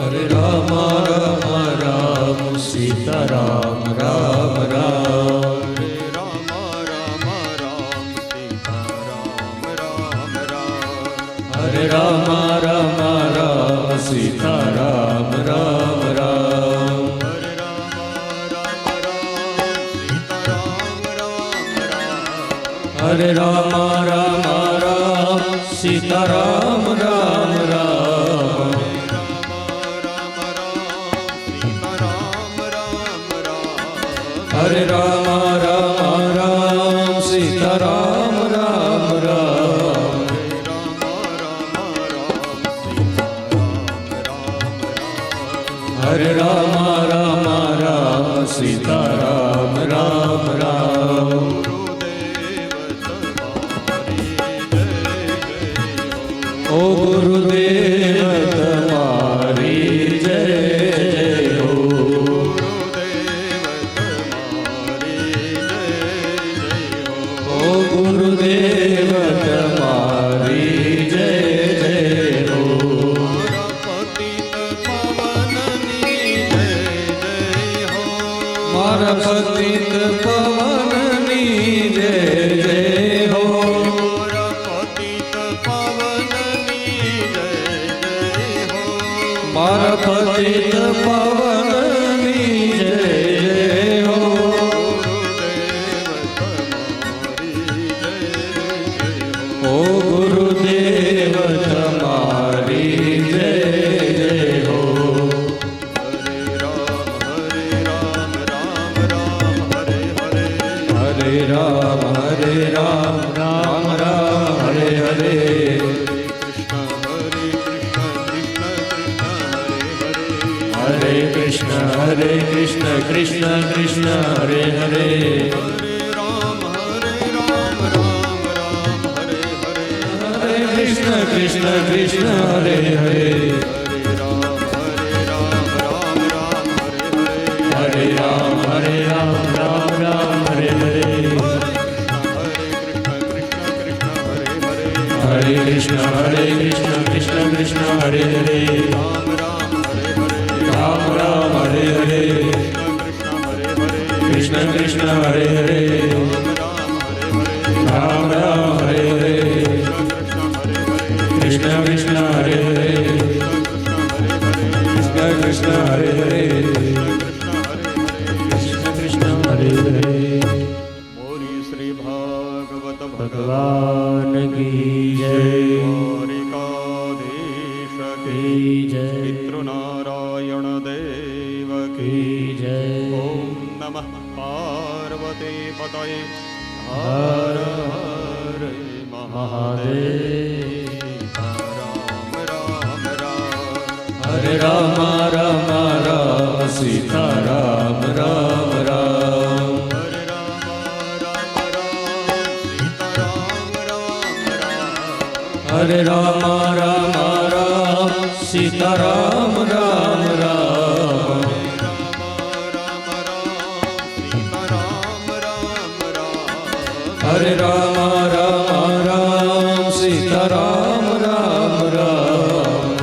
હરે રામ રામ રામ સીતારામ રામ રામ. હરે રામ રામ રામ સીતારામ રામ રામ. હરે રામ રામ રામ સીતારામ રામ રામ. હરે રામ રામ રામ સીતારામ રામ રામ. હરે રામ રામ રામ સીતારામ રામ રામ. ઓ ગુરુદેવ તમારી જય જય હો. ઓ ગુરુદેવ તમારી જય જય હો. મારા પતિત પવનની જય જય હો. મારા પતિત પવનની જય જય હો. ઓ ગુરુદેવ તમારી જય જય હો. હરે રામ રામ રામ હરે હરે. હરે કૃષ્ણ કૃષ્ણ કૃષ્ણ હરે હરે. હરે કૃષ્ણ કૃષ્ણ હરે હરે. હરે રામ રામ રામ હરે હરે. હરે કૃષ્ણ કૃષ્ણ કૃષ્ણ હરે હરે. રામ રામ હરે હરે. કૃષ્ણ કૃષ્ણ હરે હરે. રામ રામ હરે હરે. કૃષ્ણ કૃષ્ણ હરે હરે. કૃષ્ણ કૃષ્ણ હરે હરે. કૃષ્ણ કૃષ્ણ હરે હરે. બોલી શ્રી ભાગવત ભગવાન કી જય. દ્વારિકાધીશ કી જય. પિતૃનારાયણ દેવ કી જય. ઓમ નમઃ પાર્વતી પતયે. હર હર મહાદેવ. રામ રામ રામ. હરે રામ રામ રામ સીતારામ રામ રામ. હરે રામ રામ રામ સીતારામ રામ રામ. હરે રામ રામ રામ સીતારામ રામ રામ. હરે રામ રામ રામ સીતારામ રામ રામ.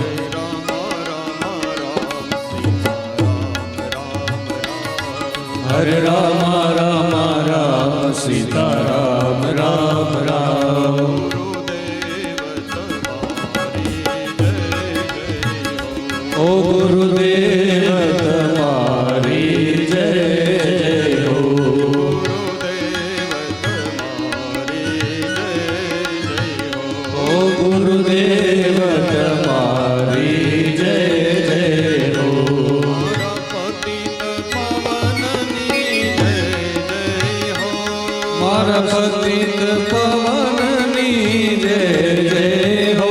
હરે રામ રામ રામ સીતારામ રામ રામ. ઓ ગુરુદેવ તમારી જય જય હો. ઓ ગુરુદેવ તમારી જય જય હો. મારા પતિત પવનની જય જય હો.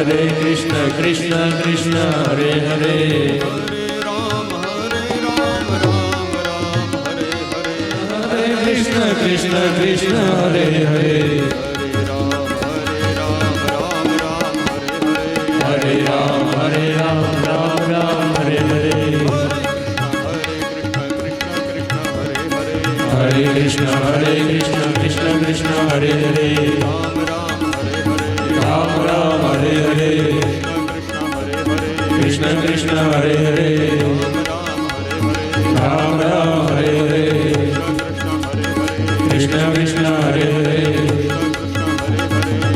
હરે કૃષ્ણ કૃષ્ણ કૃષ્ણ હરે હરે હરે કૃષ્ણ કૃષ્ણ કૃષ્ણ હરે હરે હરે રામ રામ રામ હરે હરે હરે કૃષ્ણ કૃષ્ણ કૃષ્ણ હરે હરે રામ રામ હરે હરે કૃષ્ણ કૃષ્ણ હરે હરે રામ રામ હરે હરે કૃષ્ણ કૃષ્ણ હરે હરે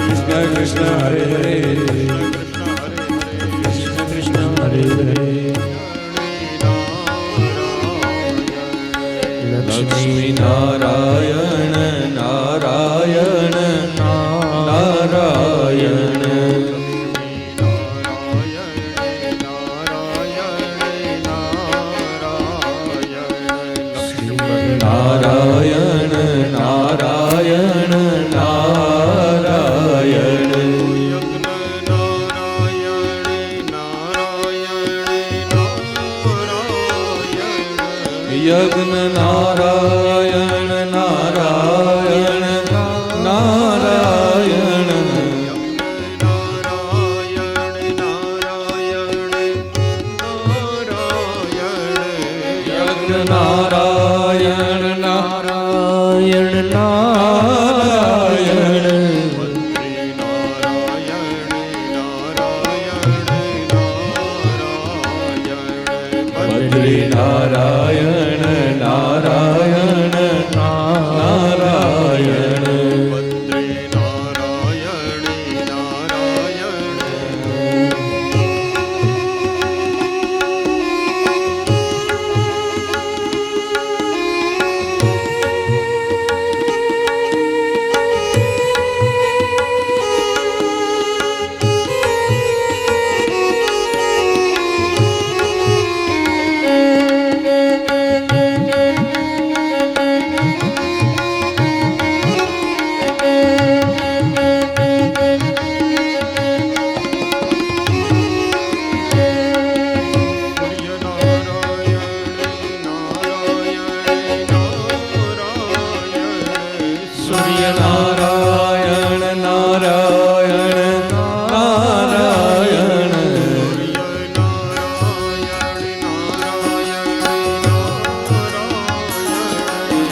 કૃષ્ણ કૃષ્ણ હરે હરે કૃષ્ણ કૃષ્ણ હરે હરે લક્ષ્મી નારાયણ નારાયણ નારાયણ નારાયણ નારાયણ નારાયણ યજ્ઞ નારાયણ નારાયણ નારાયણ યજ્ઞ નારાયણ નારાયણ નારાયણ બદ્રી નારાયણ નારાયણ નારાયણ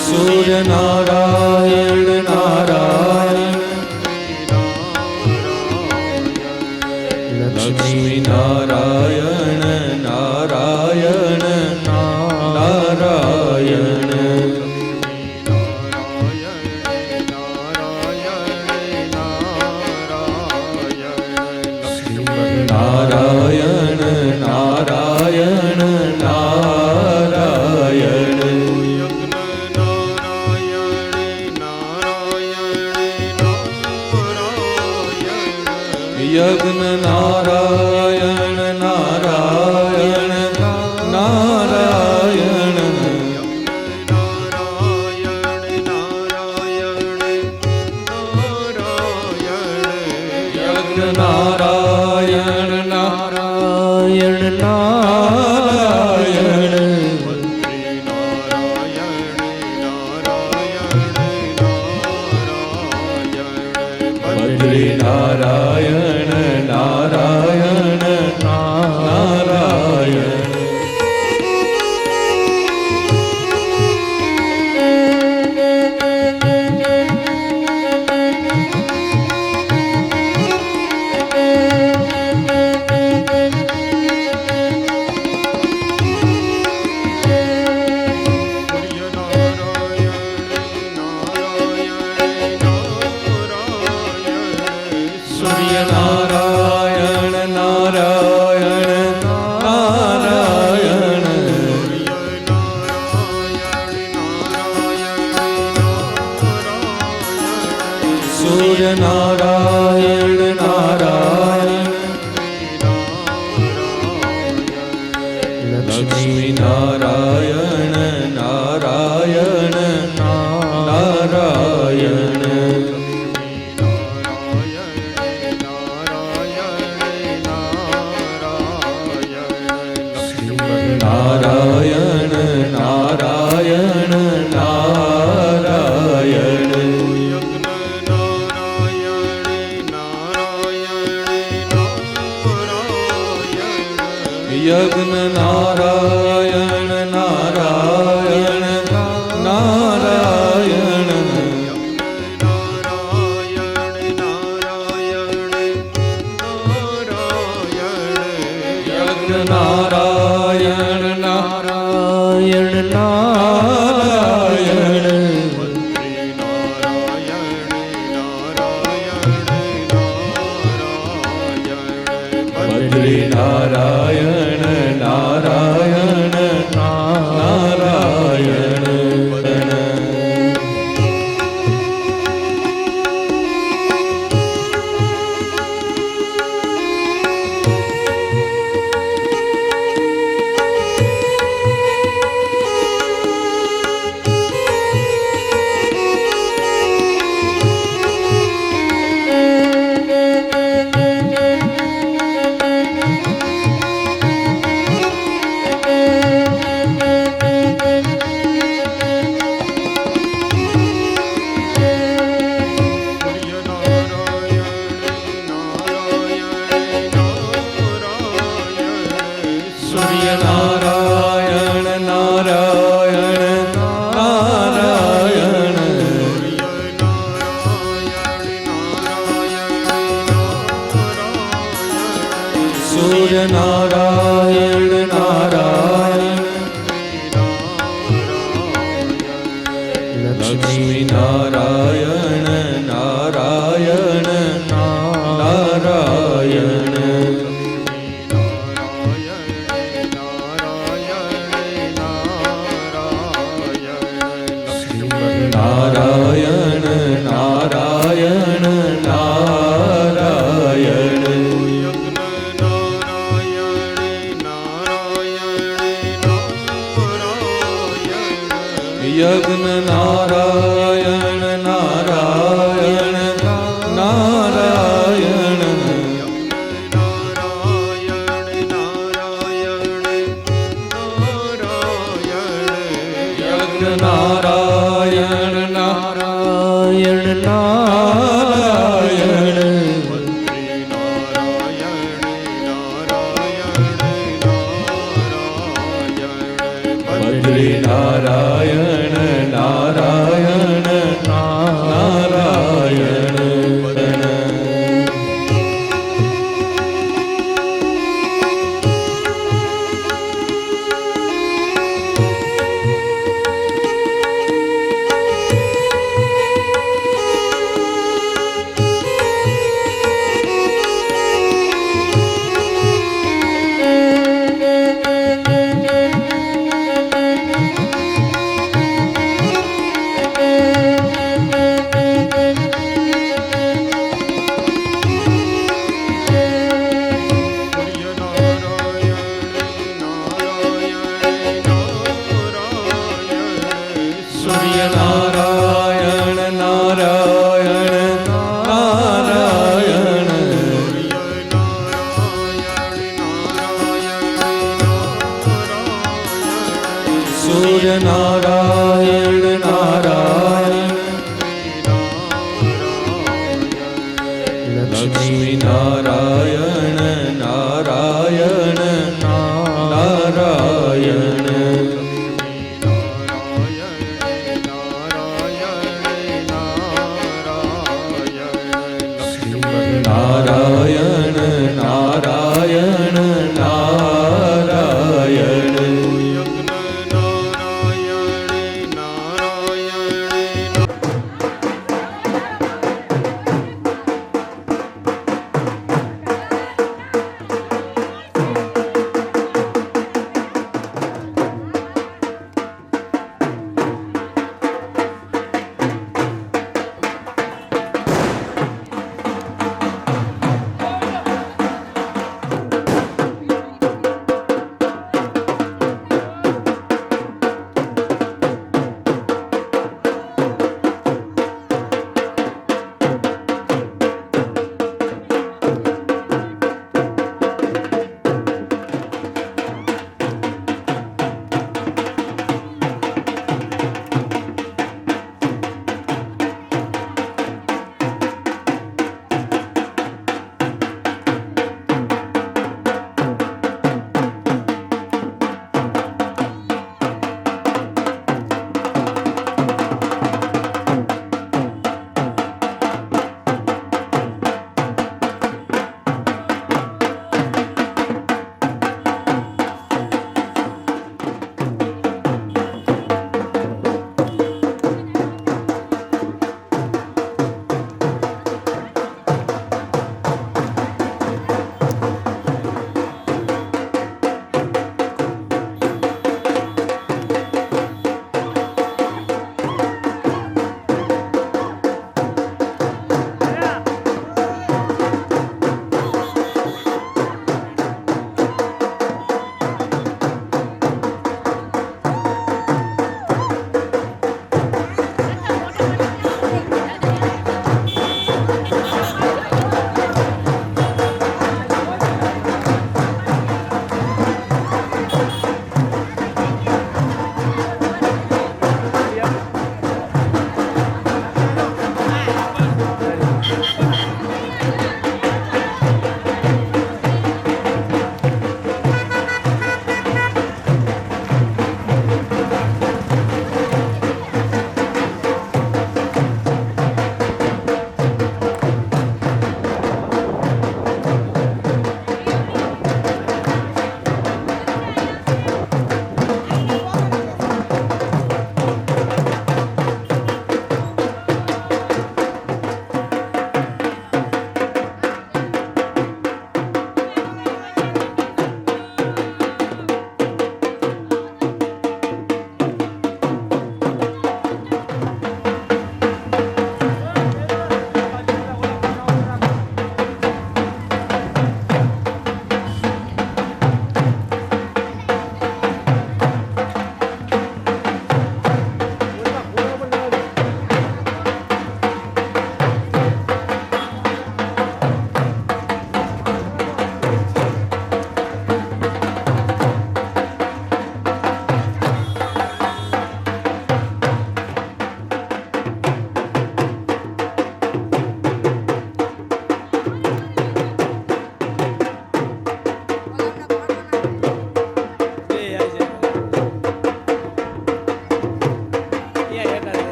સૂર્ય નારાયણ નારાયણ લક્ષ્મી નારાયણ નારાયણ નારાયણ નારાયણ નારાયણ નારાયણ યજ્ઞ નારાયણ નારાયણ નારાયણ યજ્ઞ નારાયણ નારાયણ નારાયણ બદ્રી નારાયણ નારાયણ નારાયણ સૂર્ય નારાયણ નારાયણ નારાયણ સૂર્ય નારાયણ નારાયણ લક્ષ્મી નારાયણ નારાયણ નારાયણ સૂર્ય નારાયણ નારાયણ લક્ષ્મી નારાયણ નારાયણ નારાયણ નારાયણ નારાયણ નારાયણ યજ્ઞ નારાયણ નારાયણ નારાયણ યજ્ઞ નારાયણ નારાયણ નારાયણ બદ્રી નારાયણ નારાયણ નારાયણ સૂર્ય નારાયણ નારાયણ નારાયણ સૂર્ય નારાયણ નારાયણ લક્ષ્મી નારાયણ નારાયણ નારાયણ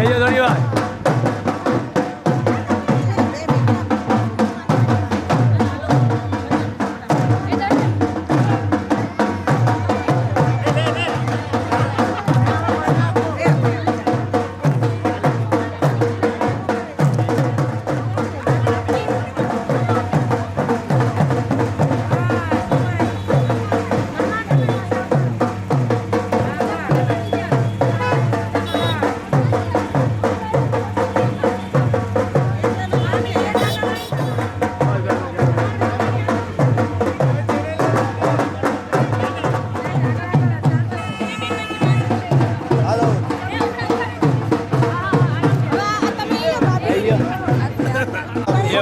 બેજો થોડી વાર.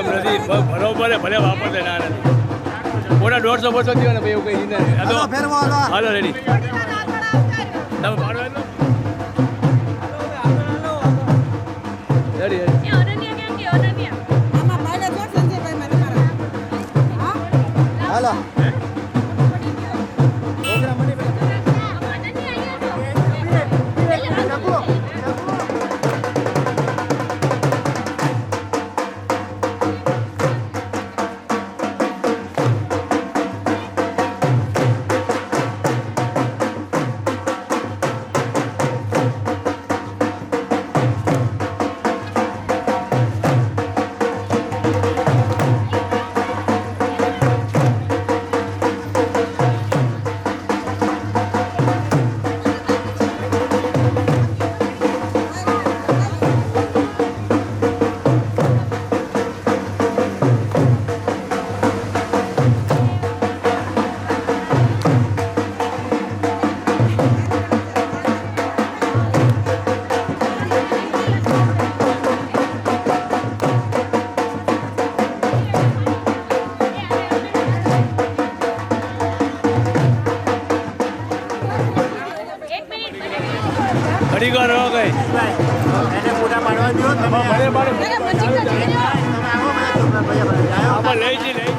એમ નથી બરોબર ભલે વાપરશે ના નથી મોટા 150-200 થયો ને ભાઈ એવું કઈ નહીં. હાલો રેડી તમે ભાડો એટલો રેડી હાલો ઘડી કરો કઈ એને પૂરા પાડવા દો તમે ભલે આમાં લઈ જઈ લઈ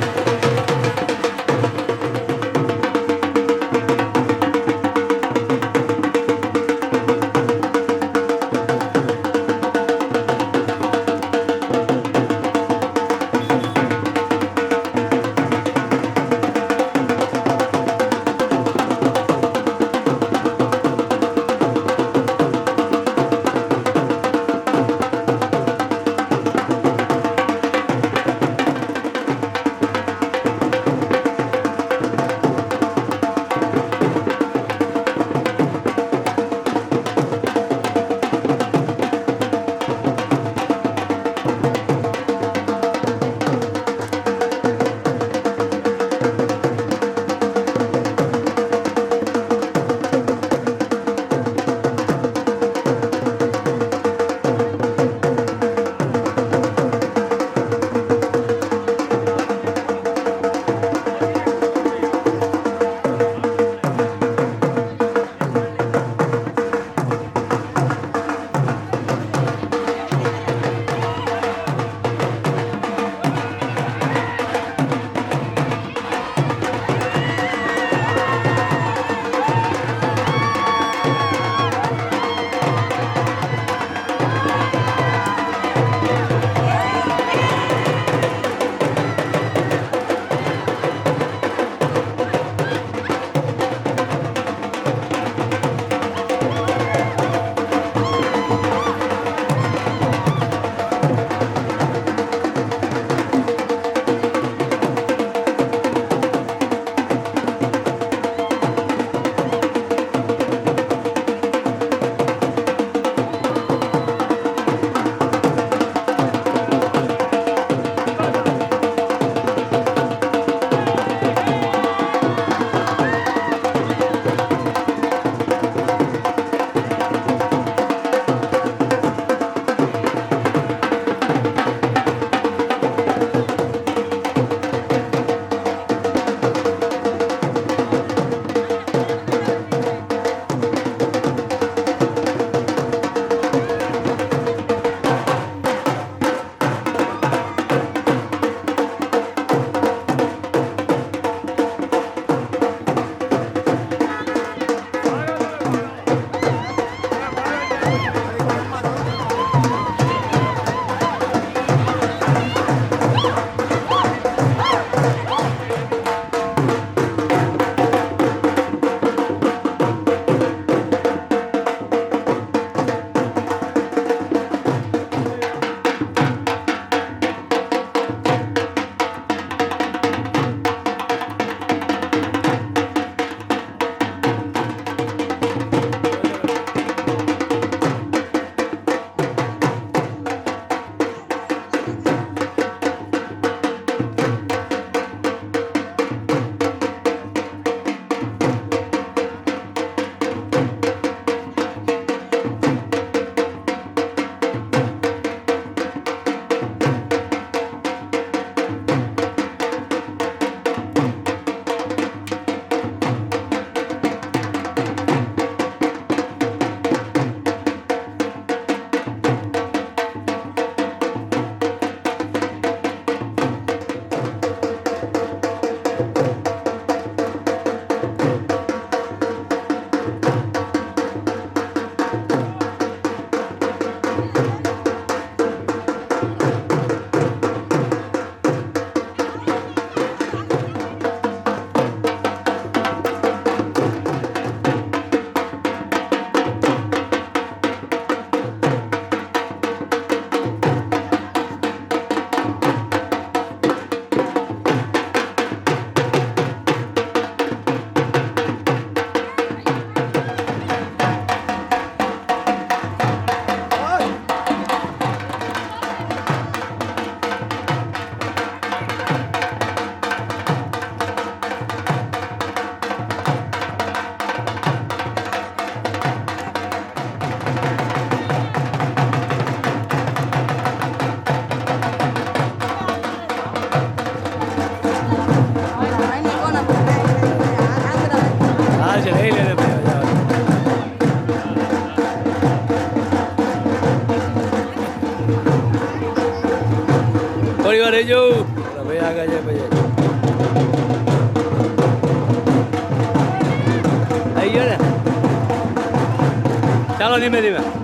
થોડી વાર રહી જવું ભાઈ આગળ જાય ભાઈ આવી ગયો ને ચાલો ધીમે ધીમે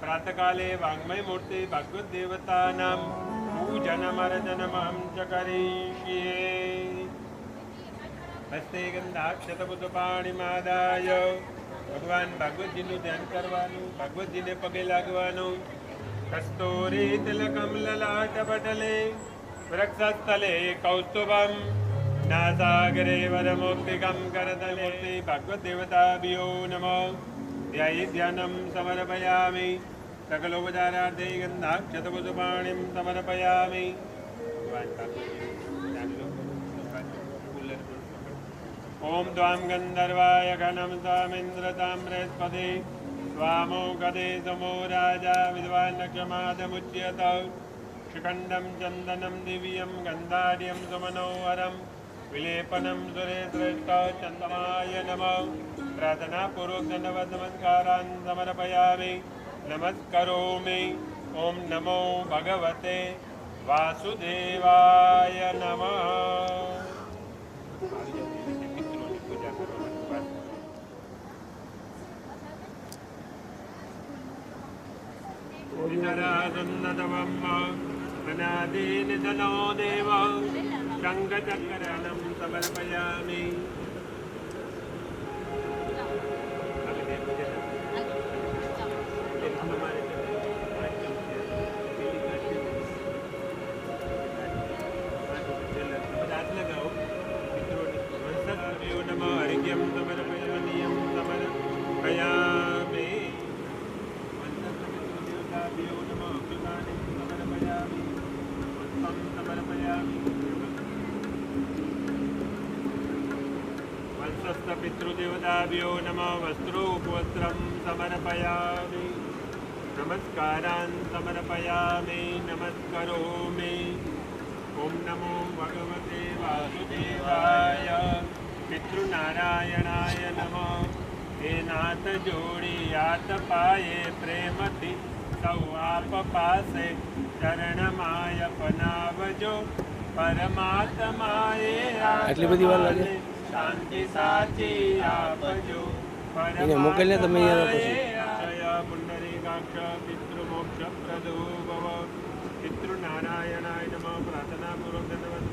प्रातकाले वाङ्मय मूर्ति भगवद देवतानां पूजनमर्चनमहं च करिष्ये हस्ते गन्धाक्षतबुद्धपाणिमादाय ભગવાન ભાગવતજીનું ધ્યાન કરવાનું, ભાગવતજીને પગે લાગવાનું. કસ્તૂરી તિલકમ લલાટ પટલે વૃક્ષસ્થલે કૌસ્તુભમ नासागरे वरमुक्तिकं करतले भगवद्देवताभ्यो नमः ध्यानं समर्पयामि सकलोपचारार्थे गन्धाक्षतपुष्पाणिं समर्पयामि ॐ त्वां गन्धर्वाय घनं तामिन्द्रताम्रेस्पदे स्वामो गदे समो राजा विद्वान्नक्षमादमुच्यत शिखण्डं चन्दनं दिव्यं गन्धाढ्यं सुमनोहरं विलेपनं सुरेश्रेष्ठ चन्दमाय नमः प्रार्थनापूर्वक दण्डवत् नमस्कारान् समर्पयामि नमस्करोमि ॐ नमो भगवते वासुदेवाय नमः अनादिनिधनो देव शङ्खचक्रनं समर्पयामि अर्घ्यं समर्पयामि समर्पयामि पितृदेवताभ्यो नमः वस्त्रोपवस्त्रं समर्पयामि नमस्कारान् समर्पयामि नमस्करोमि ॐ नमो भगवते वासुदेवाय पितृनारायणाय नमः हे नाथ जोड़ी आत पाए प्रेमति सौ आप पासे चरणमाय पनावजो परमात्माए આટલી બધી વાર લાગે શાંતિ સાચી આપજો એને મોકલીને તમે પુંડરીકાક્ષ પિતૃમોક્ષ પ્રદો ભવ પિતૃનારાયણાય નમઃ પ્રાર્થનાપૂર્વક ધન્યવાદ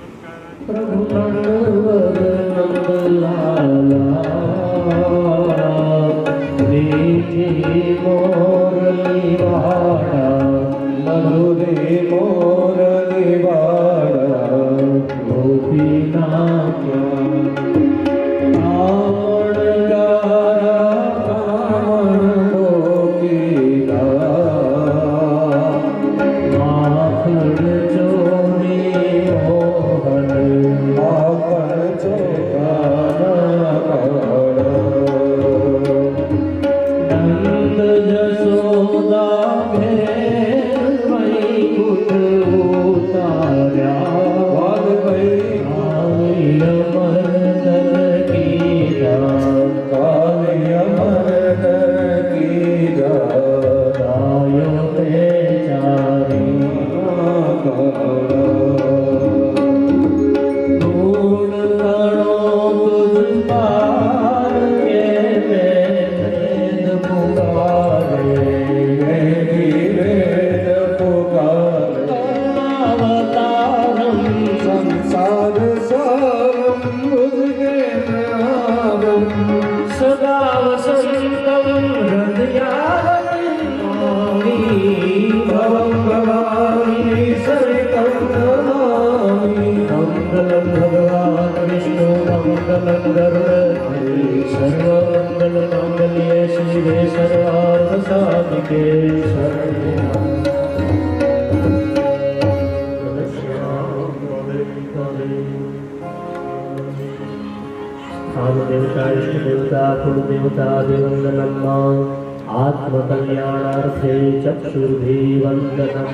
आत्मकल्याणार्थे चक्षुर्भिवन्दनं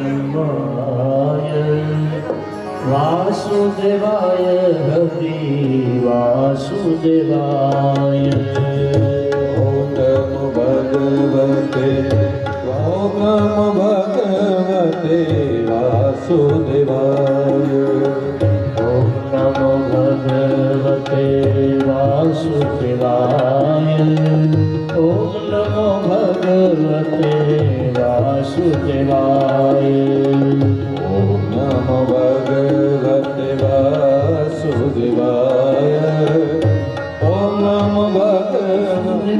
वासुदेवाय हरि वासुदेवाय ॐ नमो भगवते वासुदेवाय ॐ नमो भगवते वासुदेवाय ॐ नमो भगवते वासुदेवाय ॐ नमो भगवते वासुदेवाय ॐ नमो भगवते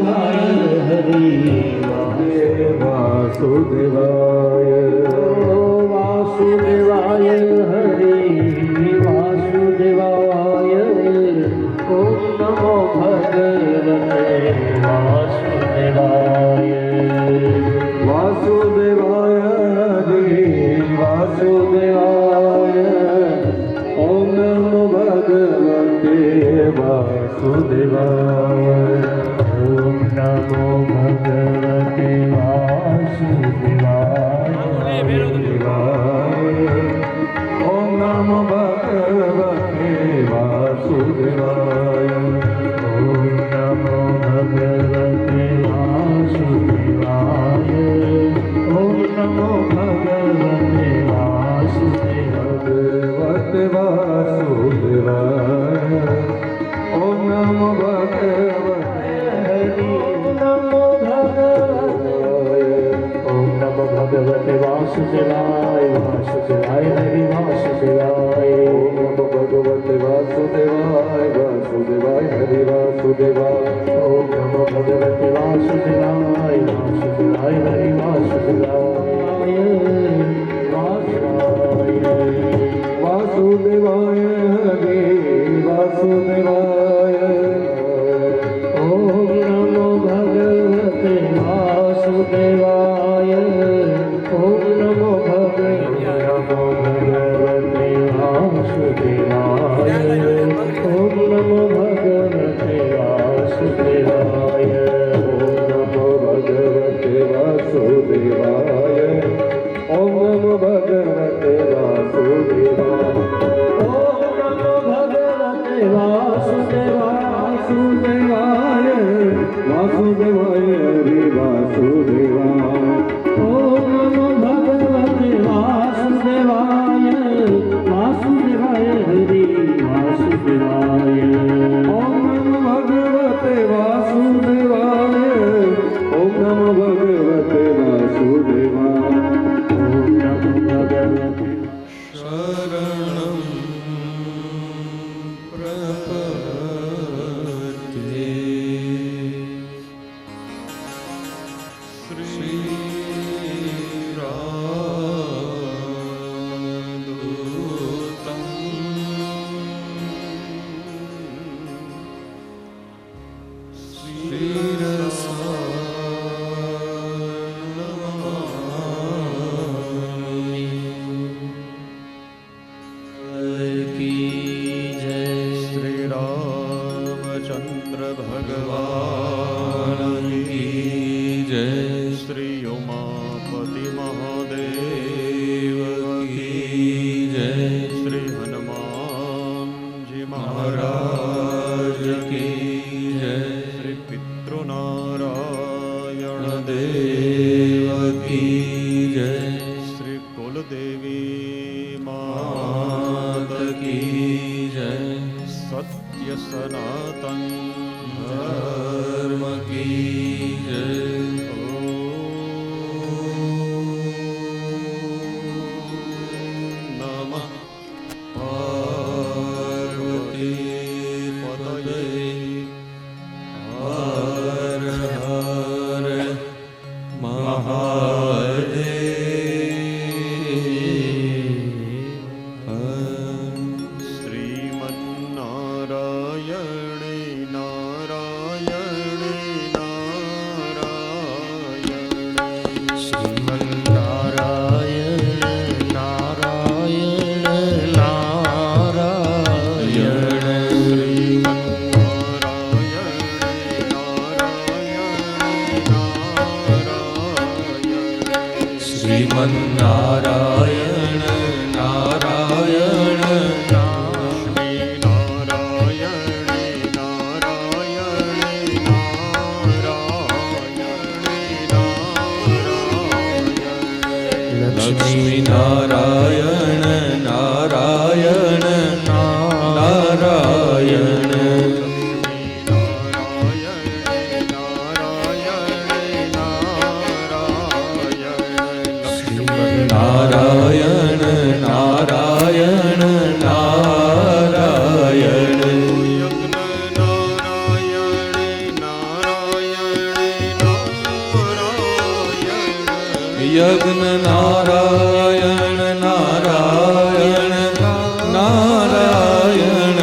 हरि वासुदेवाय वासुदेवाय हरि वासुदेवाय વાસુદેવાય ઓમ નમો ભગવતે વાસુદેવાય ઓમ નમો ભગવતે વાસુદેવાય ઓમ નમો ભગવતે વાસુદેવાય ઓમ નમો ભગવતે વાસુદેવાય ભગવતે વાસુદેવાય ઓમ નમો ભગવતે હરિ નમો ભગવતે ઓમ નમો ભગવતે વાસુદેવાય વાસુદેવાય હરિ વાસુદેવાય ઓમ નમો ભગવતે વાસુદેવાય વાસુદેવાય હરિ વાસુદેવાય ઓમ નમો ભગવતે વાસુદેવાય વાસુદેવાય હરિ વાસુદેવાય વાસુદેવાય હરિ વાસુદેવાય ઓમ નમો ભગવતે વાસુદેવાય ઓમ નમો ભગવતે વાસુદેવાય ઓમ નમો ભગવતે વાસુદેવાય ઓમ નમો ભગવતે વાસુદેવાય ઓમ નમો ભગવતે વાસુદેવાય વાસુદેવાય હરિ વાસુદેવાય ઓમ નમો ભગવતે વાસુદેવાય વાસુદેવાય હરિ વાસુદેવાય ઓમ નમો ભગવતે વાસુદેવાય ઓમ નમો ભગવતે વાસુદેવાય ઓમ નમો ભગવતે શરણં પ્રપદ્યે શ્રીરામદૂતં શિરસા નમામિ કી જય શ્રી રામચંદ્ર ભગવાન કી જય શ્રી ઉમાપતિ મહાદેવ કી જય શ્રી હનુમાનજી મહારાજ કી જય શ્રી પિતૃનારાયણ દેવ કી જય શ્રી કુલદેવી માત કી જય સત્ય સનાતન ધર્મ કી જય ઓમ નમઃ પાર્વતી પતયે હર હર મહાદેવ શ્રીમન્નારાયણે નારાયણે નારાયણે શ્રીમન્નારાયણ નારાયણ નારાયણ શ્રીમન્નારાયણ નારાયણ લક્ષ્મી નારાયણ નારાયણ નારાયણ નારાયણ નારાયણ નારાયણ યજ્ઞ નારાયણ નારાયણ નારાયણ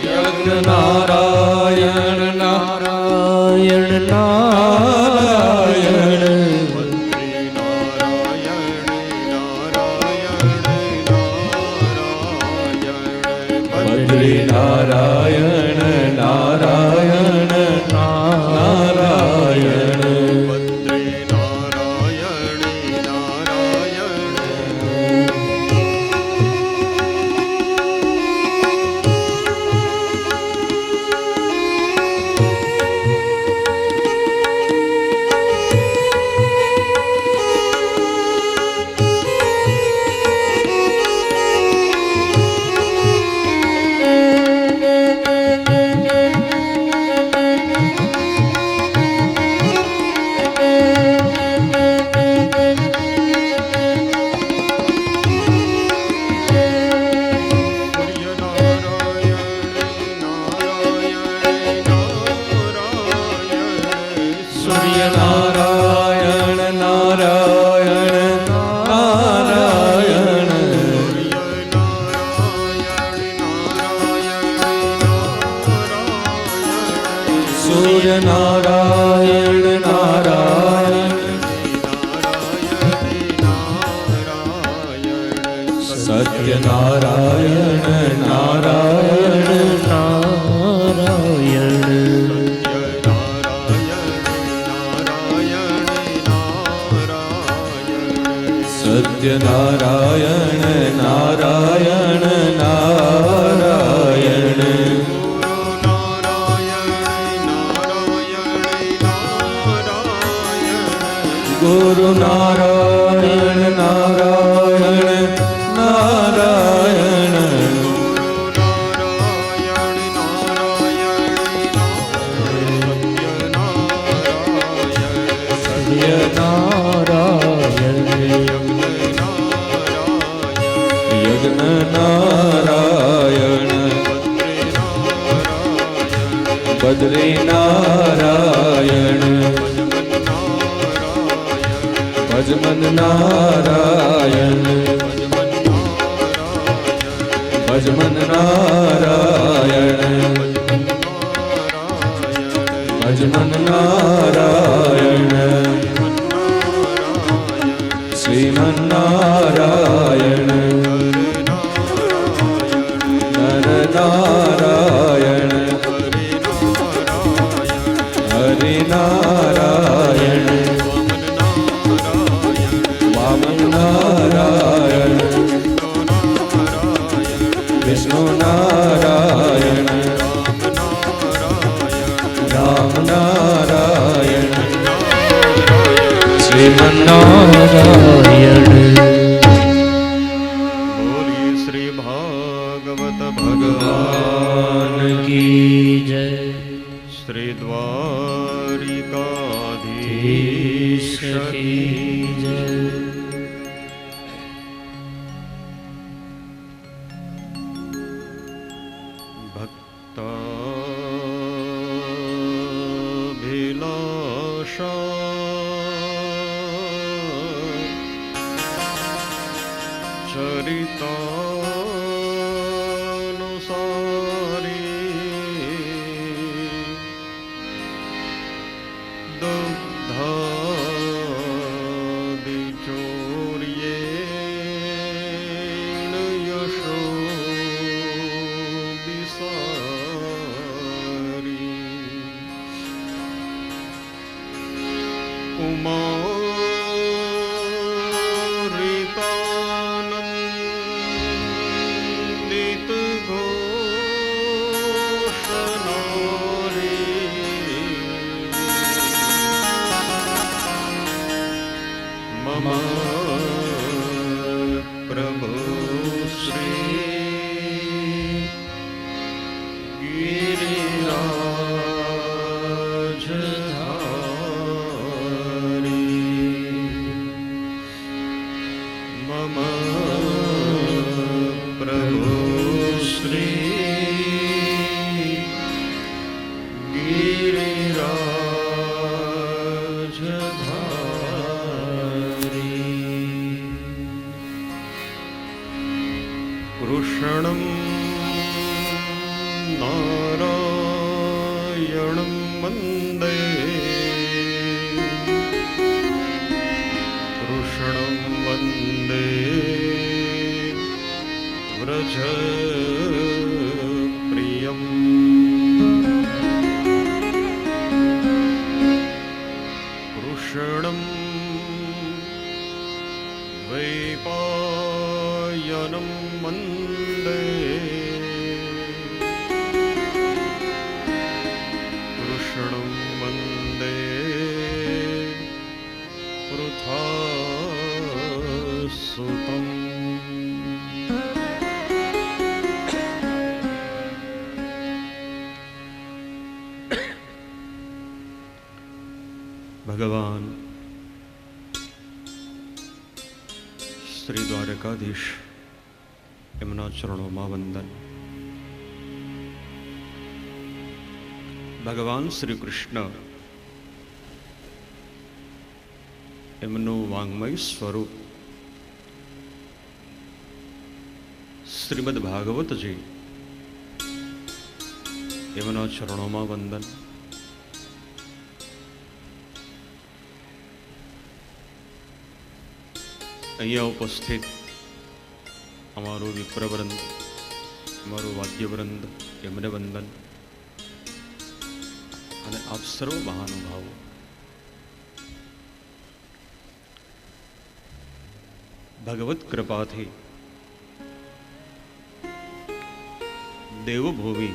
યજ્ઞ નારાયણ નારાયણ નારાયણ નારાયણ નારાયણ નારાયણ ભદ્રે નારાયણી નારાયણ સૂર્ય નારાયણ નારાયણ નારાયણ સૂર્ય નારાયણ નારાયણ સત્ય નારાયણ નારાયણ નારાયણ સત્ય નારાયણ નારાયણ નારાયણ ગુરુ નારાયણ નારાયણ નારાયણ સત્ય નારાયણ યજ્ઞ નારાયણ બદ્રી નારાયણ ભજમન નારાયણ ભજમન નારાયણ ભજમન નારાયણ શ્રીમન્નારાયણ નર નારાયણ હરિ નારાયણ વામન નારાયણ વિષ્ણુ નારાયણ રામ નારાયણ શ્રીમન્નારાયણ બોલીએ શ્રી ભાગવત ભગવાન કી જય શ્રી દ્વારિકાધીશ કી જય ઉમારિતાનંદિત ઘોષનારી મમ પ્રભુ શ્રી ગિરિરાજધારી મમ પ્રભુ શ્રી ગિરિરાજધારી કૃષ્ણં નારાયણં વંદે કૃષ્ણં વંદે વ્રજ પ્રિય द्वैपायनं वन्दे कृष्णं वन्दे पृथासुतम् ભગવાન શ્રી દ્વારકાધીશ એમના ચરણોમાં વંદન. ભગવાન શ્રી કૃષ્ણ એમનું વાંગ્મય સ્વરૂપ શ્રીમદ ભાગવતજી એમના ચરણોમાં વંદન. અહીંયા ઉપસ્થિત અમારું વિપ્રવૃંદ, અમારું વાદ્યવૃંદ, એમને વંદન. અને આપ સર્વ મહાનુભાવો, ભગવત કૃપાથી દેવભૂમિ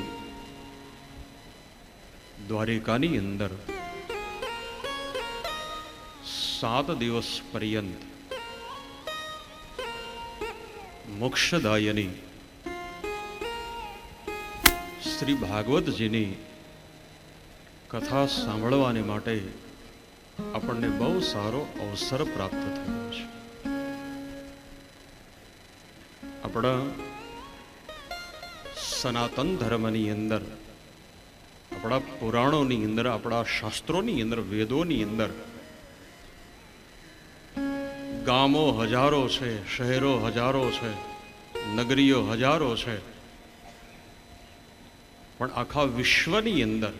દ્વારિકાની અંદર 7 દિવસ પર્યંત મોક્ષદાયની શ્રી ભાગવતજીની કથા સાંભળવાને માટે આપણને બહુ સારો અવસર પ્રાપ્ત થયો છે. આપણા સનાતન ધર્મની અંદર, આપણા પુરાણોની અંદર, આપણા શાસ્ત્રોની અંદર, વેદોની અંદર ગામો હજારો છે, શહેરો હજારો છે, નગરીઓ હજારો છે, પણ આખા વિશ્વની અંદર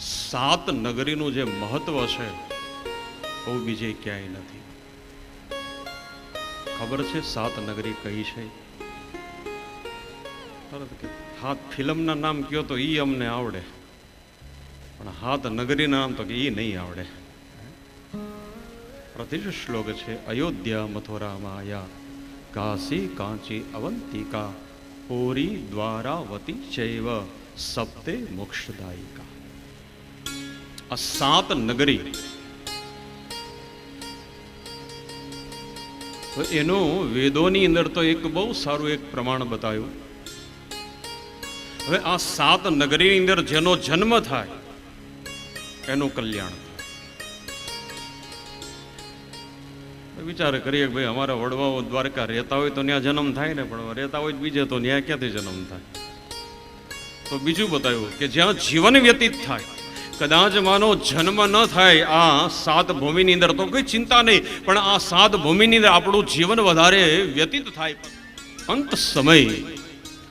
7 નગરીનું જે મહત્વ છે એવું બીજે ક્યાંય નથી. ખબર છે 7 નગરી કઈ છે? હાથ ફિલ્મના નામ કયો તો ઈ અમને આવડે, પણ 7 નગરીના નામ તો કે ઈ નહીં આવડે. પ્રતિષ્ઠ શ્લોક છે, અયોધ્યા મથુરા માયા કાશી કાંચી અવંતિકા પુરી દ્વારાવતી ચૈવ સપ્તે મોક્ષદાયિકા. આ 7 નગરી, એનું વેદોની અંદર તો એક બહુ સારું એક પ્રમાણ બતાવ્યું. હવે આ 7 નગરીની અંદર જેનો જન્મ થાય એનું કલ્યાણ. વિચાર કરીએ કે ભાઈ અમારા વડવાઓ દ્વારકા રહેતા હોય તો ત્યાં જન્મ થાય ને, પણ રહેતા હોય બીજે તો ત્યાં ક્યાંથી જન્મ થાય? તો બીજું બતાવ્યું કે જ્યાં જીવન વ્યતીત થાય, કદાચ માનો જન્મ ન થાય આ 7 ભૂમિની અંદર તો કોઈ ચિંતા નહીં, પણ આ 7 ભૂમિની અંદર આપણું જીવન વધારે વ્યતીત થાય, અંત સમય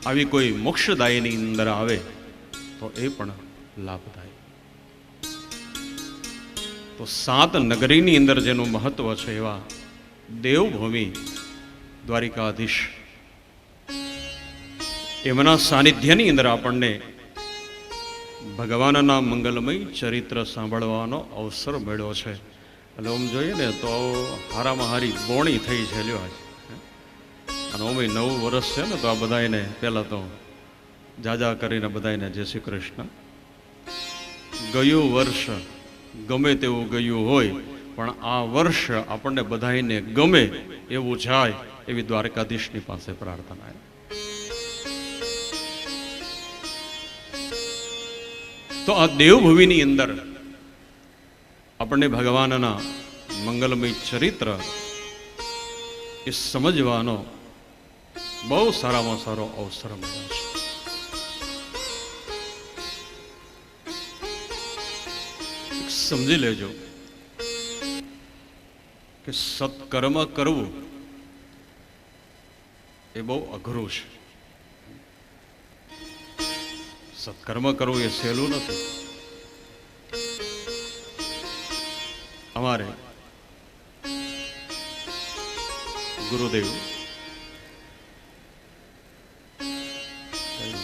આવી કોઈ મોક્ષદાયની અંદર આવે તો એ પણ લાભ થાય. તો 7 નગરીની અંદર જેનું મહત્વ છે એવા દેવભૂમિ દ્વારિકાધીશ એમના સાનિધ્યની અંદર આપણને ભગવાનના મંગલમય ચરિત્ર સાંભળવાનો અવસર મળ્યો છે. એટલે આમ જોઈએ ને તો હારામાં હારી બોણી થઈ છે લ્યો આજ. અને ઓમે 9 વર્ષ છે ને, તો આ બધાને પહેલાં તો જાજા કરીને બધાને જય શ્રી કૃષ્ણ. ગયું વર્ષ ગમે તેવું ગયું હોય, પણ આ વર્ષ આપણને બધાને ગમે એવું જાય એવી દ્વારકાધીશની પાસે પ્રાર્થના. તો આ દેવભૂમિની અંદર આપણને ભગવાનના મંગલમય ચરિત્ર એ સમજવાનો બહુ સારામાં સારો અવસર મળ્યો છે. સમજી લેજો કે સત્કર્મ કરવું એ બહુ અઘરું છે. સત્કર્મ કરવું એ સહેલું નથી. અમારે ગુરુદેવ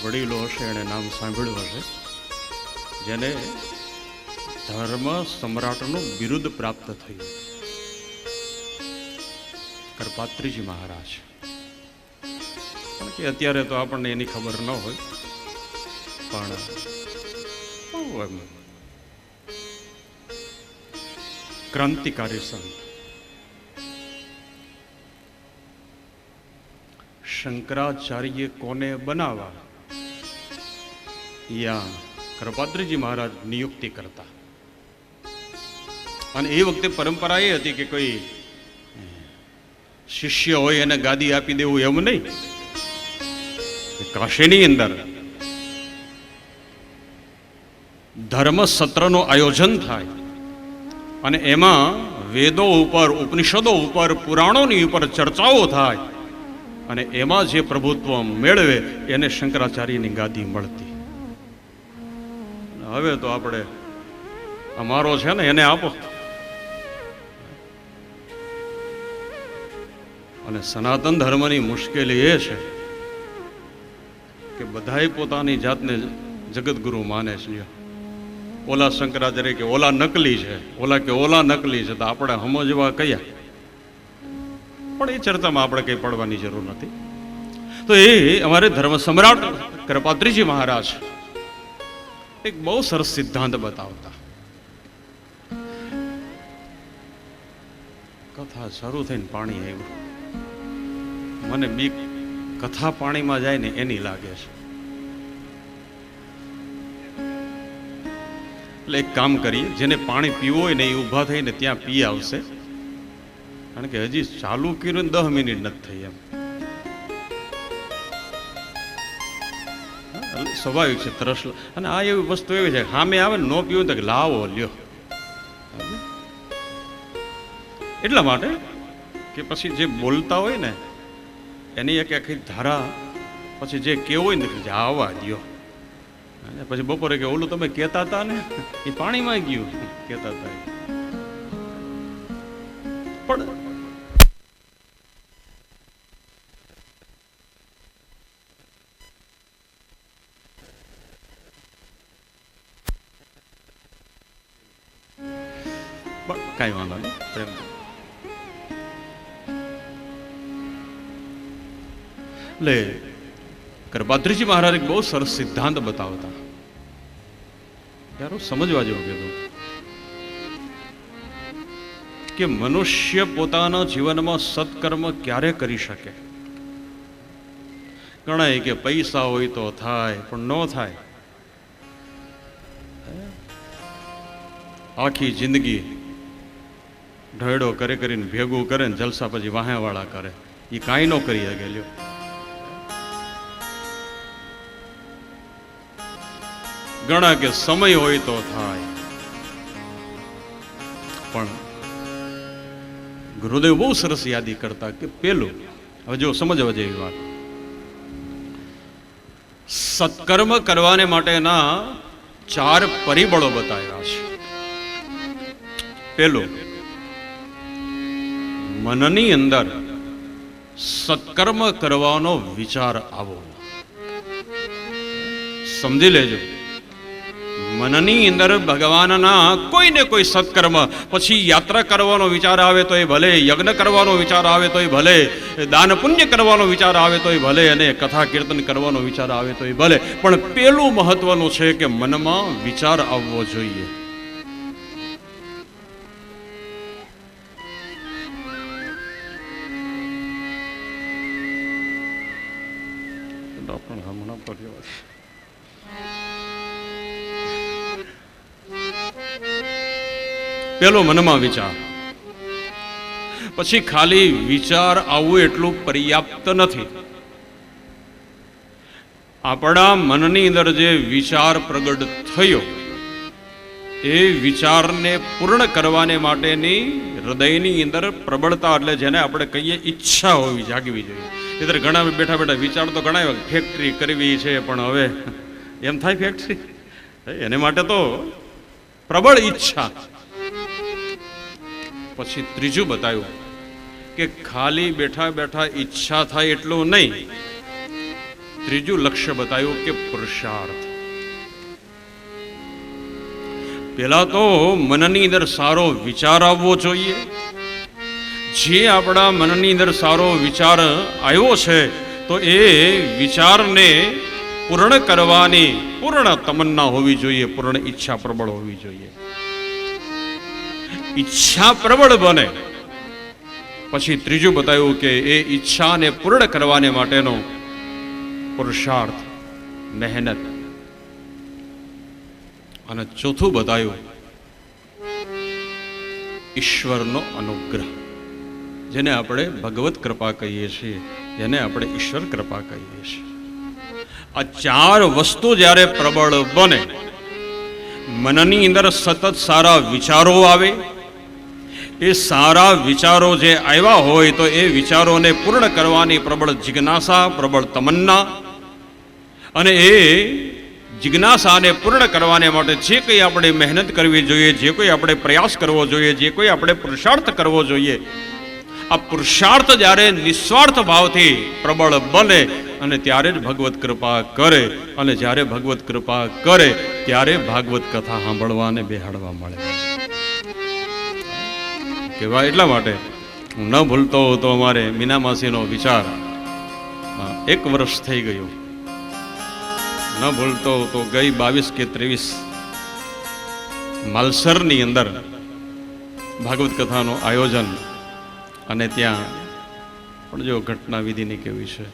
વડીલો હશે, એને નામ સાંભળ્યું હશે, જેને ધર્મ સમ્રાટનું બિરુદ પ્રાપ્ત થયું. કરપાત્રીજી મહારાજ. કારણ કે અત્યારે તો આપણને એની ખબર ન હોય, પણ બહુ એમ ક્રાંતિકારી સંત. શંકરાચાર્ય કોને બનાવવા, યા કરપાત્રીજી મહારાજ નિયુક્તિ કરતા. અને એ વખતે પરંપરા એ હતી કે કોઈ શિષ્ય હોય એને ગાદી આપી દેવું એમ નહીં. કાશીની અંદર ધર્મ સત્રનું આયોજન થાય અને એમાં વેદો ઉપર, ઉપનિષદો ઉપર, પુરાણોની ઉપર ચર્ચાઓ થાય અને એમાં જે પ્રભુત્વ મેળવે એને શંકરાચાર્યની ગાદી મળતી. હવે તો આપણે અમારો છે ને એને આપો. અને સનાતન ધર્મની મુશ્કેલી એ છે કે બધાએ પોતાની જાતને જગતગુરુ માને છે. ઓલા શંકરાચાર્ય કે ઓલા નકલી છે, ઓલા કે ઓલા નકલી છે, તો આપણે સમજવા કયા? પણ એ ચર્ચામાં આપણે કંઈ પડવાની જરૂર નથી. તો એ અમારે ધર્મ સમ્રાટ કરપાત્રીજી મહારાજ એક બહુ સરસ સિદ્ધાંત બતાવતા. કથા શરૂ થઈને પાણી આવ્યું. મને બીક કથા પાણીમાં જાય ને એની લાગે છે. એટલે એક કામ કરીએ, જેને પાણી પીવું હોય ને એ ઊભા થઈને ત્યાં પી આવશે. કારણ કે હજી ચાલુ કર્યું ને 10 મિનિટ નથી થઈ. એમ સ્વાભાવિક છે તરસ. અને આ એવી વસ્તુ એવી છે, સામે આવે ને ન પીવું તો લાવો લ્યો. એટલા માટે કે પછી જે બોલતા હોય ને એની એક આખી ધારા પછી જે કેવું હોય ને કે આવવા દો. પછી બપોરે કે ઓલું તમે કહેતા હતા ને એ પાણીમાં ગયું કહેતા હતા. પણ કાંઈ વાંધો નહીં, પ્રેમ. એટલે કરપાત્રીજી મહારાજ એક બહુ સરસ સિદ્ધાંત બતાવતા. યારો સમજવા જેવું કીધું કે મનુષ્ય પોતાના જીવનમાં સત્કર્મ ક્યારે કરી શકે? ગણાય કે પૈસા હોય તો થાય, પણ ન થાય. આખી જિંદગી ઢળો કરે કરીને ભેગું કરે ને જલસા પછી વાહેવાળા કરે, એ કાંઈ ન કરી શકે. લ્યો, ઘણા કે સમય હોય તો થાય, પણ ગુરુદેવ બહુ સરસ યાદી કરતા કે પેલું, હવે જો સમજવા જેવી વાત, સત્કર્મ કરવાને માટેના 4 પરિબળો બતાવ્યા છે. પેલું, મનની અંદર સત્કર્મ કરવાનો વિચાર આવો. સમજી લેજો, મનની અંદર ભગવાનના કોઈ ને કોઈ સત્કર્મ, પછી યાત્રા કરવાનો વિચાર આવે તો એ ભલે, યજ્ઞ કરવાનો વિચાર આવે તો એ ભલે, દાન પુણ્ય કરવાનો વિચાર આવે તો એ ભલે, અને કથા કીર્તન કરવાનો વિચાર આવે તો એ ભલે, પણ પેલું મહત્વનું છે કે મનમાં વિચાર આવવો જોઈએ. પેલો મનમાં વિચાર. પછી ખાલી વિચાર આવવું એટલું પર્યાપ્ત નથી. આપણા મનની અંદર જે વિચાર પ્રગટ થયો એ વિચારને પૂર્ણ કરવાને માટેની હૃદયની અંદર પ્રબળતા, એટલે જેને આપણે કહીએ ઈચ્છા હોવી, જાગવી જોઈએ. એટલે ઘણા બેઠા બેઠા વિચાર તો ઘણા ફેક્ટરી કરવી છે, પણ હવે એમ થાય ફેક્ટરી, એને માટે તો પ્રબળ ઈચ્છા. પછી ત્રીજું બતાવ્યું કે ખાલી બેઠા બેઠા ઈચ્છા થાય એટલું નહીં. ત્રીજું લક્ષ્ય બતાવ્યું કે પુરુષાર્થ. પેલા તો મનની અંદર સારો વિચાર આવવો જોઈએ, જે આપણા મનની અંદર સારો વિચાર આવ્યો છે તો એ વિચારને પૂર્ણ કરવાની પૂર્ણ તમન્ના હોવી જોઈએ, પૂર્ણ ઈચ્છા પ્રબળ હોવી જોઈએ. ઈચ્છા પ્રબળ બને પછી ત્રીજું બતાવ્યું કે એ ઈચ્છાને પૂર્ણ કરવાને માટેનો પુરુષાર્થ, મહેનત. અને ચોથું બતાવ્યું ઈશ્વરનો અનુગ્રહ, જેને આપણે ભગવત કૃપા કહીએ છીએ, જેને આપણે ઈશ્વર કૃપા કહીએ છીએ. આ ચાર વસ્તુ જ્યારે પ્રબળ બને, મનની અંદર સતત સારા વિચારો આવે, એ સારા વિચારો જે આવ્યા હોય તો એ વિચારોને પૂર્ણ કરવાની પ્રબળ જિજ્ઞાસા, પ્રબળ તમન્ના, અને એ જિજ્ઞાસાને પૂર્ણ કરવાને માટે જે કંઈ આપણે મહેનત કરવી જોઈએ, જે કોઈ આપણે પ્રયાસ કરવો જોઈએ, જે કોઈ આપણે પુરુષાર્થ કરવો જોઈએ, આ પુરુષાર્થ જ્યારે નિસ્વાર્થ ભાવથી પ્રબળ બને અને ત્યારે જ ભગવત કૃપા કરે, અને જ્યારે ભગવત કૃપા કરે ત્યારે ભાગવત કથા સાંભળવાને બેહાડવા મળે. કહેવાય એટલા માટે હું ન ભૂલતો તો અમારે મીના માસીનો વિચાર 1 વર્ષ થઈ ગયું, ન ભૂલતો તો ગઈ 22 કે 23 માલસરની અંદર ભાગવત કથાનું આયોજન, અને ત્યાં પણ જો ઘટના વિધિની કેવી છે,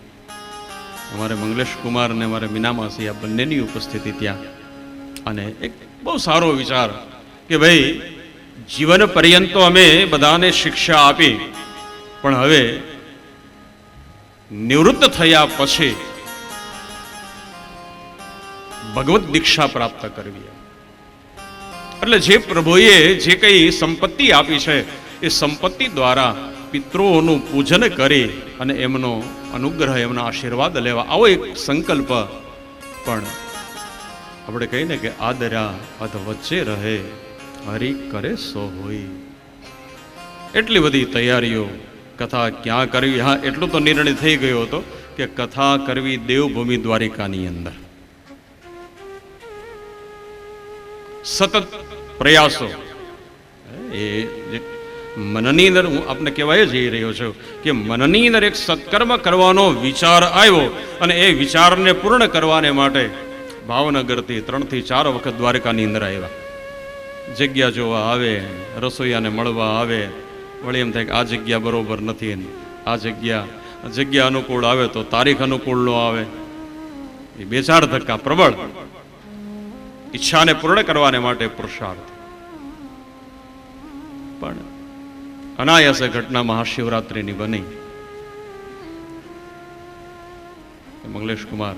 અમારે મંગલેશ કુમાર અને અમારે મીના માસી આ બંનેની ઉપસ્થિતિ ત્યાં. અને એક બહુ સારો વિચાર કે ભાઈ જીવન પર્યંત તો અમે બધાને શિક્ષા આપી, પણ હવે નિવૃત્ત થયા પછી ભગવત દીક્ષા પ્રાપ્ત કરવી. એટલે જે પ્રભુએ જે કંઈ સંપત્તિ આપી છે એ સંપત્તિ દ્વારા પિતૃઓનું પૂજન કરી અને એમનો અનુગ્રહ, એમના આશીર્વાદ લેવા, આવો એક સંકલ્પ. પણ આપણે કહીને કે આદરા અધ વચ્ચે રહે, હરિ કરે સો હોય. એટલી બધી તૈયારીઓ, કથા ક્યાં કરવી. હા, એટલું તો નિર્ણય થઈ ગયો હતો કે કથા કરવી દેવભૂમિ દ્વારિકાની અંદર. સતત પ્રયાસો, એ મનની અંદર હું આપને કહેવાય જઈ રહ્યો છું કે મનની અંદર એક સત્કર્મ કરવાનો વિચાર આવ્યો, અને એ વિચારને પૂર્ણ કરવાને માટે ભાવનગરથી 3 થી 4 વખત દ્વારકાની અંદર આવ્યા. જગ્યા જોવા આવે, રસોઈયાને મળવા આવે, વળી એમ થાય કે આ જગ્યા બરોબર નથી, આ જગ્યા અનુકૂળ આવે તો તારીખ અનુકૂળ ન આવે. એ 2-4 ધક્કા પ્રબળ ઈચ્છાને પૂર્ણ કરવાને માટે પુરુષાર્થ. પણ અનાયાસે ઘટના મહાશિવરાત્રિની બની. મંગલેશ કુમાર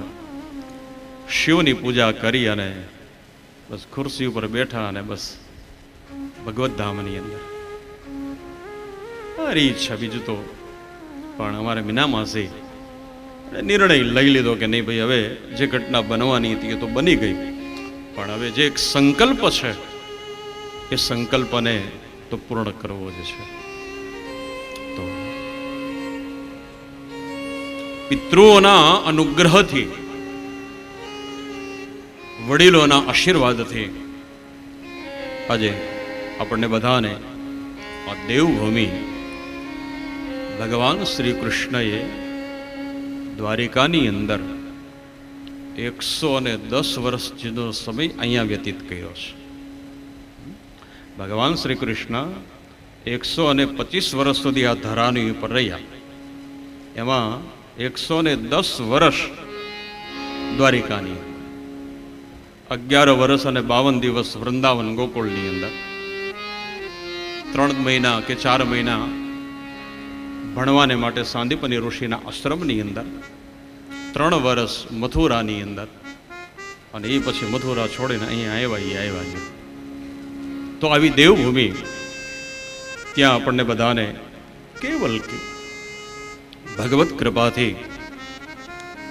શિવની પૂજા કરી અને બસ ખુરશી ઉપર બેઠા અને બસ ભગવત ધામની અંદર. મારી ઈચ્છા બીજું તો, પણ અમારે મીના માસી નિર્ણય લઈ લીધો કે નહીં ભાઈ, હવે જે ઘટના બનવાની હતી એ તો બની ગઈ, પણ હવે જે એક સંકલ્પ છે એ સંકલ્પને તો પૂર્ણ કરવો જ છે. તો પિતૃઓના અનુગ્રહથી, વડીલોના આશીર્વાદથી આજે આપણને બધાને આ દેવભૂમિ ભગવાન શ્રી કૃષ્ણએ દ્વારિકાની અંદર 110 વર્ષ જેનો સમય અહીંયા વ્યતીત કર્યો છે. ભગવાન શ્રી કૃષ્ણ 125 વર્ષ સુધી આ ધરાની ઉપર રહ્યા, એમાં 110 વર્ષ દ્વારિકાની, 11 વર્ષ અને 52 દિવસ વૃંદાવન ગોકુળની અંદર, 3 મહિના કે 4 મહિના ભણવાને માટે સાંદીપની ઋષિના આશ્રમની અંદર, 3 વર્ષ મથુરાની અંદર, અને એ પછી મથુરા છોડીને અહીંયા આવ્યા છે. તો આવી દેવભૂમિ ત્યાં આપણને બધાને કેવલ ભગવત કૃપાથી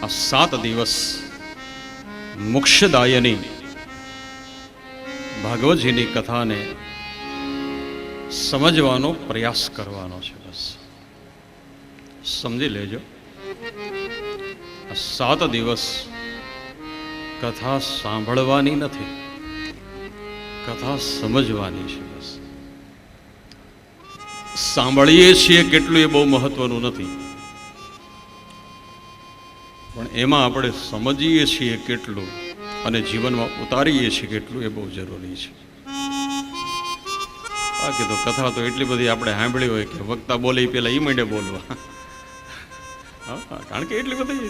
આ 7 દિવસ મોક્ષદાયની ભાગવતજીની કથાને સમજવાનો પ્રયાસ કરવાનો છે. બસ સમજી લેજો, આ 7 દિવસ કથા સાંભળવાની નથી, કથા સમજવાની છે. બસ સાંભળીએ છીએ કેટલું એ બહુ મહત્વનું નથી, પણ એમાં આપણે સમજીએ છીએ કેટલું અને જીવનમાં ઉતારીએ છીએ કેટલું એ બહુ જરૂરી છે. બાકી તો કથા તો એટલી બધી આપણે સાંભળી હોય કે વક્તા બોલે પેલા એ માંડે બોલવા. હા, કારણ કે એટલી બધી,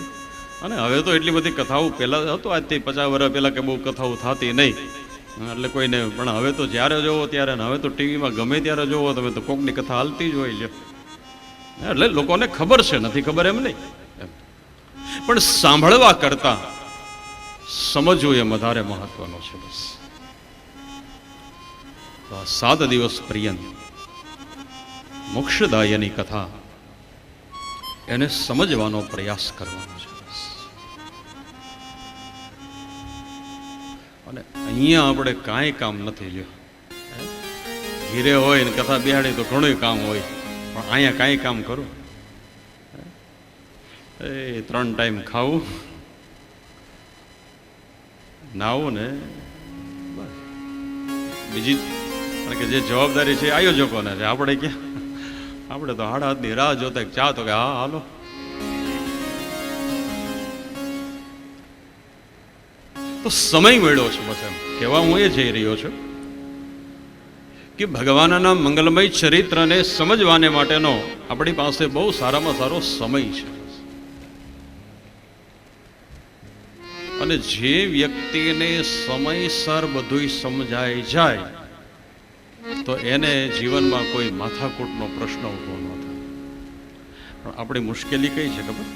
અને હવે તો એટલી બધી કથાઓ પહેલાં હતો, આજથી 50 વર્ષ પહેલાં કે બહુ કથાઓ થતી નહીં, એટલે કોઈને, પણ હવે તો જ્યારે જોવો ત્યારે, હવે તો ટીવીમાં ગમે ત્યારે જોવો તમે તો કોકની કથા હાલતી જ હોય છે. એટલે લોકોને ખબર છે, નથી ખબર એમ નહીં, પણ સાંભળવા કરતા સમજવું એમ વધારે મહત્વનું છે. બસ 7 દિવસ પર્યંત મોક્ષદાયની કથા એને સમજવાનો પ્રયાસ કરવાનો છે. અને અહીંયા આપણે કાંઈ કામ નથી લ્યો. ઘીરે હોય ને કથા બેહાડી તો ઘણું કામ હોય, પણ અહીંયા કાંઈ કામ કરો. એ 3 ટાઈમ ખાવું, નાવું ને બસ, બીજી કારણ કે જે જવાબદારી છે આયોજકોને છે. આપણે ક્યાં, આપણે તો હાડા હાથની રાહ જોતા ચા તો કે હા હાલો. તો સમય મળ્યો છે, બસ એમ કહેવા હું એ જઈ રહ્યો છું કે ભગવાનના મંગલમય ચરિત્રને સમજવાને માટેનો આપણી પાસે બહુ સારામાં સારો સમય છે. અને જે વ્યક્તિને સમયસર બધું સમજાઈ જાય તો એને જીવનમાં કોઈ માથાકૂટનો પ્રશ્ન ઊભો ન થાય. પણ આપણી મુશ્કેલી કઈ છે ખબર?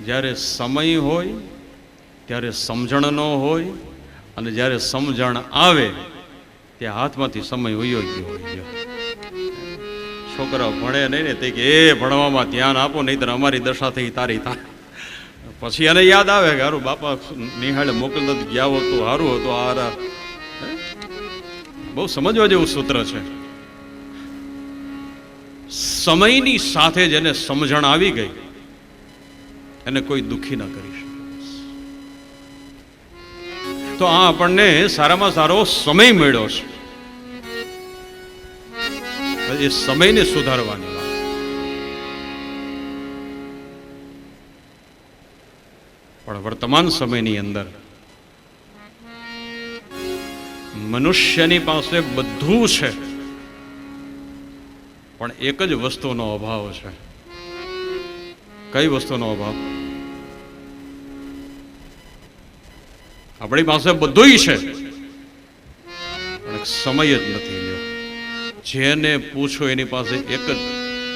જ્યારે સમય હોય ત્યારે સમજણ ન હોય, અને જ્યારે સમજણ આવે ત્યાં હાથમાંથી સમય વયો ગયો હોય. છોકરા ભણે નહીં ને તે કે એ ભણવામાં ધ્યાન આપો, નહીં તો અમારી દશા થઈ તારી થાય. પછી એને યાદ આવે કે હારું બાપા નિહાળે મોકલ નથી ગયા હોત તો સારું હતું. આ બહુ સમજવા જેવું સૂત્ર છે. સમયની સાથે જેને સમજણ આવી ગઈ એને કોઈ દુઃખી ના કરી શકે. તો આ આપણને સારામાં સારો સમય મળ્યો છે, એ સમયને સુધારવાની વાત. પણ વર્તમાન સમયની અંદર મનુષ્યની પાસે બધું છે, પણ એક જ વસ્તુનો અભાવ છે. કઈ વસ્તુનો અભાવ? આપણી પાસે બધુંય છે પણ સમય જ નથી લ્યો. જેને પૂછો એની પાસે એક જ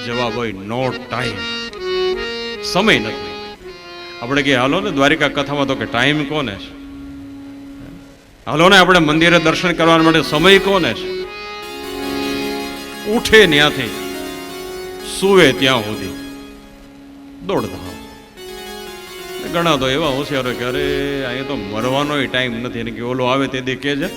જવાબ હોય, નો ટાઈમ. સમય નથી. આપણે કે હાલો ને દ્વારિકા કથામાં તો કે ટાઈમ કોને છે? હાલો ને આપણે મંદિરે દર્શન કરવા માટે સમય કોને છે? ઉઠે ત્યાંથી સુવે ત્યાં સુધી દોડધામ. ઘણા તો એવા હોશિયારો કે અરે અહીંયા તો મરવાનો ટાઈમ નથી, એને કે ઓલો આવે તે દી કે છે